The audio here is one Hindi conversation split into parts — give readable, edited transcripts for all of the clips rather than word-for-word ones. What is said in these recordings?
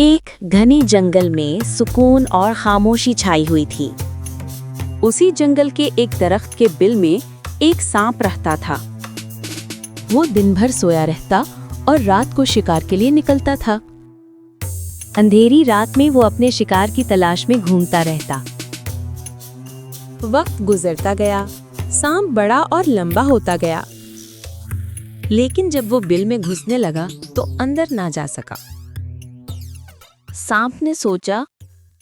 एक घने जंगल में सुकून और खामोशी छाई हुई थी। उसी जंगल के एक दरख्त के बिल में एक सांप रहता था। वो दिन भर सोया रहता और रात को शिकार के लिए निकलता था। अंधेरी रात में वो अपने शिकार की तलाश में घूमता रहता। वक्त गुजरता गया, सांप बड़ा और लंबा होता गया, लेकिन जब वो बिल में घुसने लगा तो अंदर ना जा सका। सांप ने सोचा,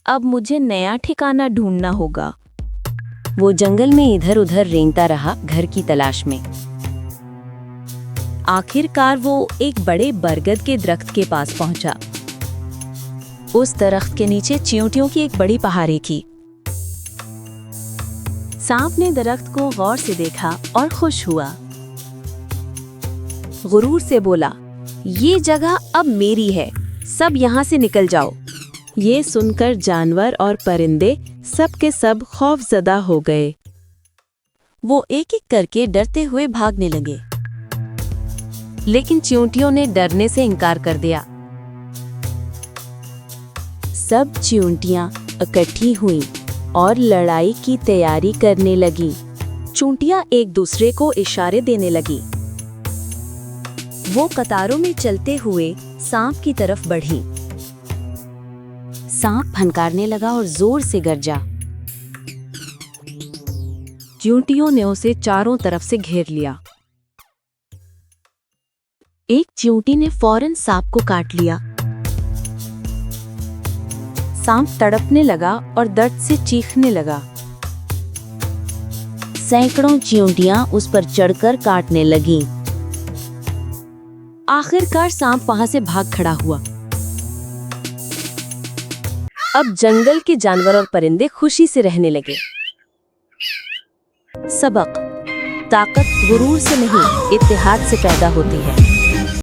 अब मुझे नया ठिकाना ढूंढना होगा। वो जंगल में इधर उधर रेंगता रहा घर की तलाश में। आखिरकार वो एक बड़े बरगद के दरख्त के पास पहुंचा। उस दरख्त के नीचे चींटियों की एक बड़ी पहाड़ी थी। सांप ने दरख्त को गौर से देखा और खुश हुआ। गुरूर से बोला, ये जगह अब मेरी है, सब यहाँ से निकल जाओ। ये सुनकर जानवर और परिंदे सब के सब खौफजदा हो गए। वो एक एक करके डरते हुए भागने लगे, लेकिन चींटियों ने डरने से इनकार कर दिया। सब चींटियां इकट्ठी हुईं और लड़ाई की तैयारी करने लगी। चींटियां एक दूसरे को इशारे देने लगी। वो कतारों में चलते हुए सांप की तरफ बढ़ी। सांप फनकारने लगा और जोर से गरजा। चींटियों ने उसे चारों तरफ से घेर लिया। एक चींटी ने फौरन सांप को काट लिया। सांप तड़पने लगा और दर्द से चीखने लगा। सैकड़ों चींटियां उस पर चढ़कर काटने लगीं। आखिरकार सांप वहां से भाग खड़ा हुआ। अब जंगल के जानवर और परिंदे खुशी से रहने लगे। सबक: ताकत गुरूर से नहीं, इत्तेहाद से पैदा होती है।